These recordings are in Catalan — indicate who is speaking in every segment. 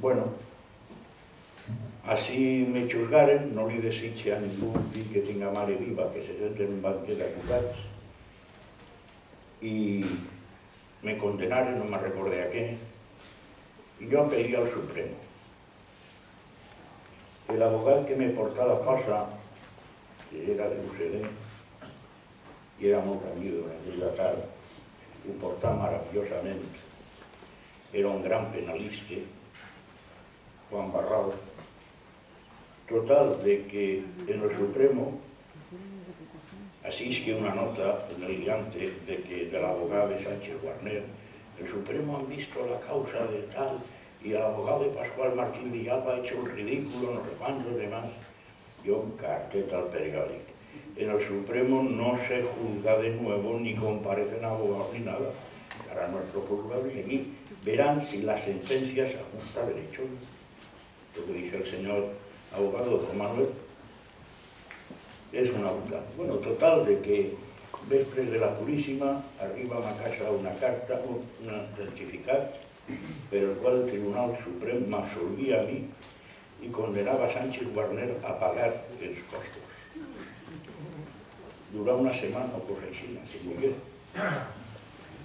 Speaker 1: Bueno, així me xusgaren, no li desitge a ningú fill que tinga mare viva, que se senten un banquet d'acusats, i me condenaren, no me recordé a què, i jo apel·lí al Supremo. L'abogat que me portà la cosa, que era de l'UCD, i era molt amigo en aquella tarda, ho portà meravellosament, era un gran penalista, Juan Barral. Total, de que en el Supremo así que una nota en el gigante de que del abogado de Sánchez Guarner, el Supremo han visto la causa de tal y el abogado de Pascual Martín Villalba ha hecho un ridículo, no sé cuántos demás. Yo un carteta al periódico. En el Supremo no se juzga de nuevo ni comparecen abogados ni nada. Para nuestro juzgado y aquí verán si la sentencia se ajusta a derecho. Lo que dice el señor abogado Juan Manuel es una burla. Bueno, total, de que després de la Purísima arriba a ma casa una carta, un certificat, per el qual el Tribunal Suprem m'absolvia a mi i condenava Sánchez Guarner a pagar els costos. Durà una setmana o cosa així, si volgués.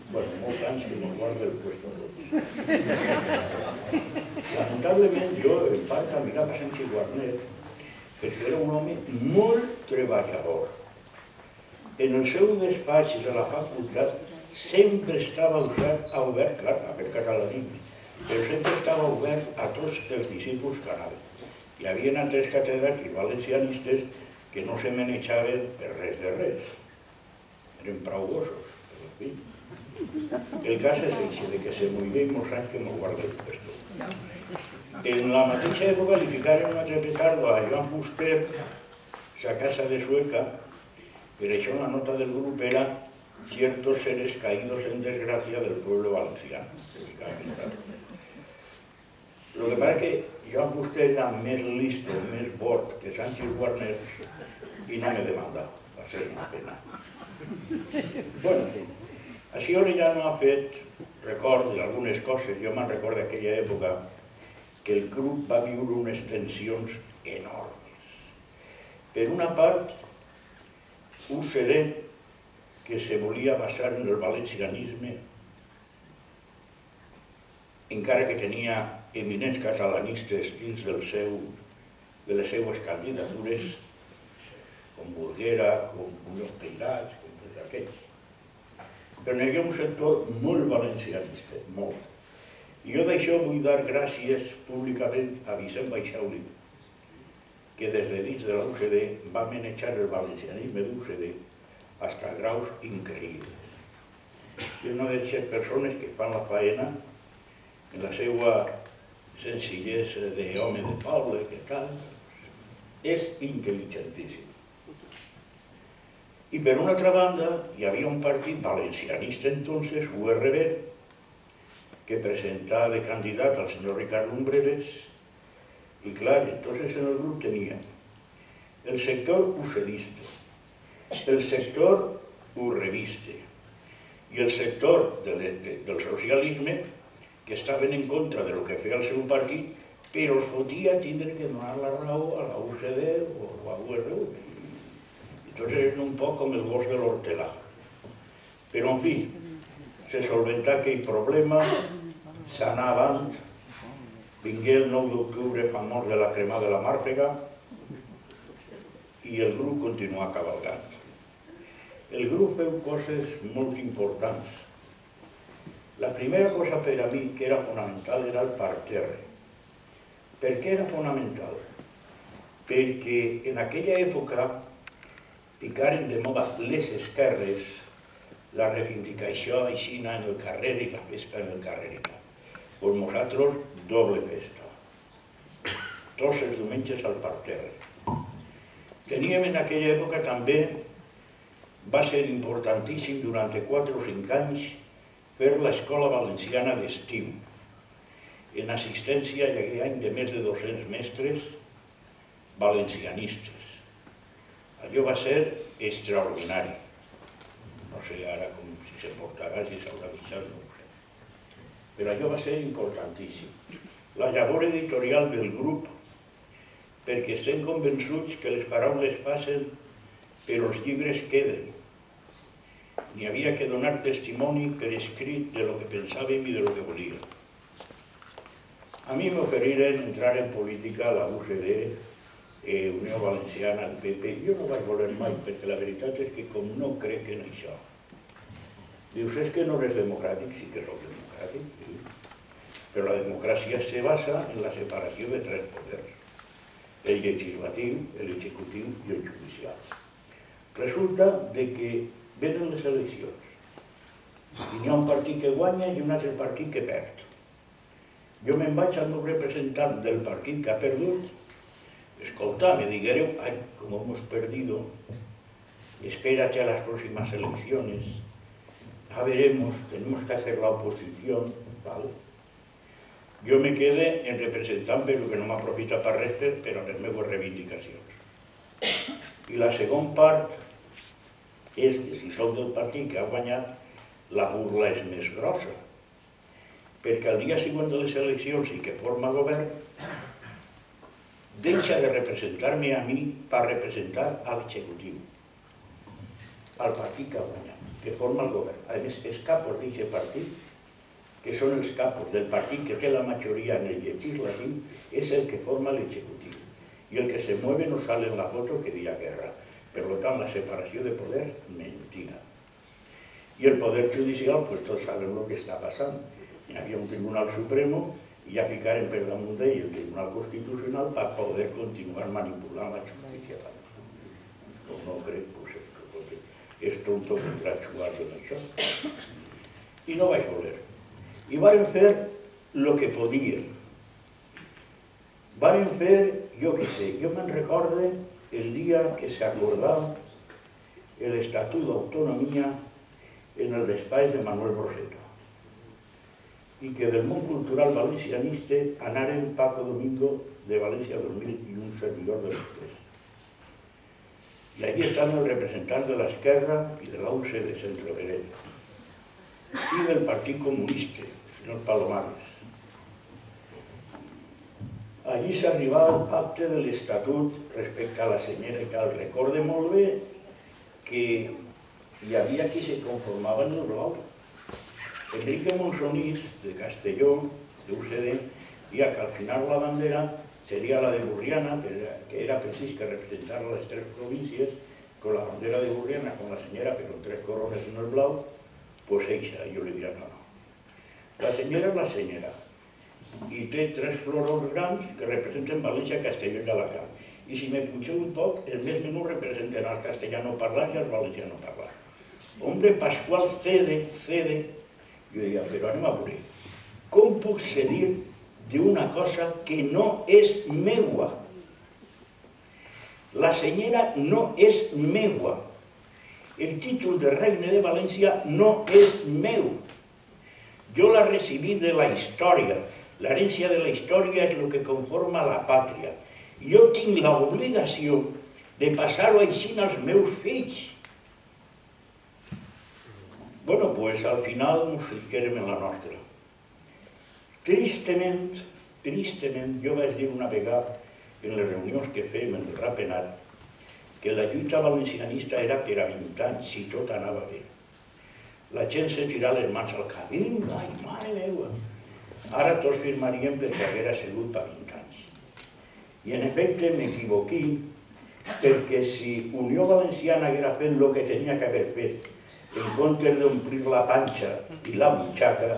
Speaker 1: Bueno, molts anys que no guarda el puesto tots. Lamentablement, jo en part admirava Sánchez Guarner perquè era un home molt treballador. En el seu despatx de la facultat sempre estava obert, clar, aquest catalanisme, però sempre estava obert a tots els discípuls que anaven. Hi havia altres catedràtics valencianistes que no se manejaven per res de res. Eren prou gossos, però en fi. El cas és això, que se moïa i molts anys que m'ho guarda el puesto. En la mateixa època li ficaren un altre petardo a Joan Fuster, a casa de Sueca, per això la nota del grup era ciertos seres caídos en desgracia del pueblo valenciano. Lo que pasa es que Joan Fuster era més listo, més bot que Sánchez Guarner i no me demanda, va ser una pena. Bueno, així Orellano ha fet record d'algunes coses. Jo me'n recordo d'aquella època que el grup va viure unes tensions enormes. Per una part, UCD, que se volia basar en el valencianisme, encara que tenia eminents catalanistes dins de les seues candidatures, com Burguera, com Muñoz Peirats, com tots aquells. Però n'hi havia un sector molt valencianista, molt. I jo d'això vull dar gràcies públicament a Vicent Baixauli, que des de dins de la UCD va manejar el valencianisme d'UCD fins a graus increïbles. És una d'aquestes persones que fan la faena en la seva senzillesa d'home de poble, que tal, és intel·ligentíssim. I per una altra banda, hi havia un partit valencianista entonces, URB, que presentava de candidat al senyor Ricard Lumbreras, i clar, entonces en el grup tenia el sector ucedista, el sector urrebista i el sector del socialisme, que estaven en contra de lo que feia el seu partit, però els fotia tindre que donar la raó a la UCD o a URU. Entonces era un poc com el gos de l'hortelà. Però, en fi, se solventà aquell problema, s'anà avant, vingué el 9 d'octubre famós de la cremada de la Màrfega i el grup continuà cavalgant. El grup feu coses molt importants. La primera cosa per a mi que era fonamental era el parterre. Per què era fonamental? Perquè en aquella època ficaren de moda les esquerres, la reivindicació aixina en el carrer i la festa en el carrer. Doncs nosaltres, doble festa. Tots els diumenges al parterre. Teníem en aquella època també, va ser importantíssim durant 4 o 5 anys, fer l'escola valenciana d'estiu. En assistència hi hagué any de més de 200 mestres valencianistes. Allò va ser extraordinari. No sé ara com si se portarà, si s'haurà deixat, no ho sé. Però allò va ser importantíssim. la llavor editorial del grup perquè estem convençuts que les paraules passen però els llibres queden. N'hi havia que donar testimoni per escrit de lo que pensàvem i de lo que volíem. A mi m'oferiren entrar en política a la UCD, Unió Valenciana, el PP. Jo no vaig voler mai, perquè la veritat és que com no crec en això. Dius, és que no eres democràtic? Sí que soc democràtic, sí. Però la democràcia se basa en la separació de tres poders. El legislatiu, l'executiu i el judicial. Resulta que venen les eleccions i n'hi ha un partit que guanya i un altre partit que perd. Jo me'n vaig al meu representant del partit que ha perdut. Escolta, me diguereu, ay, como hemos perdido, espérate a las próximas elecciones, ya veremos, tenemos que hacer la oposición, ¿vale? Jo me quede en representant, però que no m'aprofita per res, però les meves reivindicacions. I la segona part és que si sou del partit que ha guanyat, la burla és més grossa. Perquè el dia següent de les eleccions i que forma govern, deixa de representar-me a mi per representar a l'executiu, al partit que ha guanyat, que forma el govern. A més, els capos d'aquest partit, que són els capos del partit que té la majoria en el legislatiu, és el que forma l'executiu. I el que se mueve no sale en la foto que dia guerra. Per tant, la separació de poder, mentida. I el poder judicial, pues tots saben el que està passant. Hi havia un Tribunal Supremo i ja ficaren per damunt d'ell el Tribunal Constitucional per poder continuar manipulant la justícia. No crec, pues, és tonto entrar a jugar en això. I no vaig voler. I varen fer el que podien. Varen fer, jo què sé, jo me'n recorde el dia que s'acordava l'Estatut d'Autonomia en el despatx de Manuel Roseto i que del món cultural valencianista anaren Paco Domingo de València 2000 i un servidor de després. I allí estan els representants de l'esquerra i de l'AUCE de Centro Derecha i del Partit Comunista, el senyor Palomares. Allí s'arribava al pacte de l'Estatut respecte a la senyera i tal. Recorde molt bé que hi havia qui se conformava en el blau. Enrique Monsonís, de Castelló, de UCD, ya que al final la bandera sería la de Burriana, que era precis que representara les tres províncies, con la bandera de Burriana, con la senyera, però tres corones en el blau, pues eixa, jo li diria no. La senyera és la senyera, i té tres florons grans que representen València, Castelló i Alacant. I si me pugeu un poc, els més menús representen el castellano parlant i el valenciano parlant. Hombre, Pascual cede, jo deia, però anem a veure, com puc cedir d'una cosa que no és meua? La senyera no és meua. El títol de regne de València no és meu. Jo la recibí de la història. L'herència de la història és el que conforma la pàtria. Jo tinc l'obligació de passar-ho així als meus fills. Bueno, pues al final ens fiquem en la nostra. Tristament, jo vaig dir una vegada en les reunions que fèiem en el Rapenat que la lluita valencianista era per a 20 anys, si tot anava bé. La gent se tirava les mans al cap. Vinga, ai, mare meva! Ara tots firmaríem perquè haguera sigut per 20 anys. I en efecte m'equivoqué perquè si Unió Valenciana haguera fet el que tenia que haver fet en comptes d'omplir la panxa i la butxaca,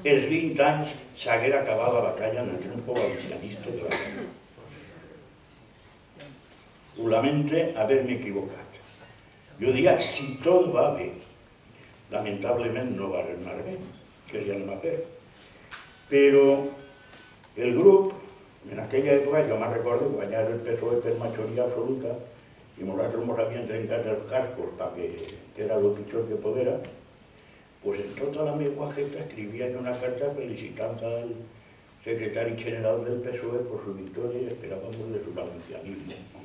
Speaker 1: els 20 anys s'haguera acabat la batalla en el triomfo valencianista de la guerra. Ho lamente haver-me equivocat. Jo diria, si tot va bé, lamentablement no va anar bé, que ja anem a fer. Però el grup, en aquella època, jo me'n recordo, guanyar el PSOE per majoria absoluta, i nosaltres ens havíem trencat els cascos perquè era el pitjor que podera, pues en tota la meva jeta escrivia una carta felicitant al secretari general del PSOE por su victoria y esperábamos de su valencianismo.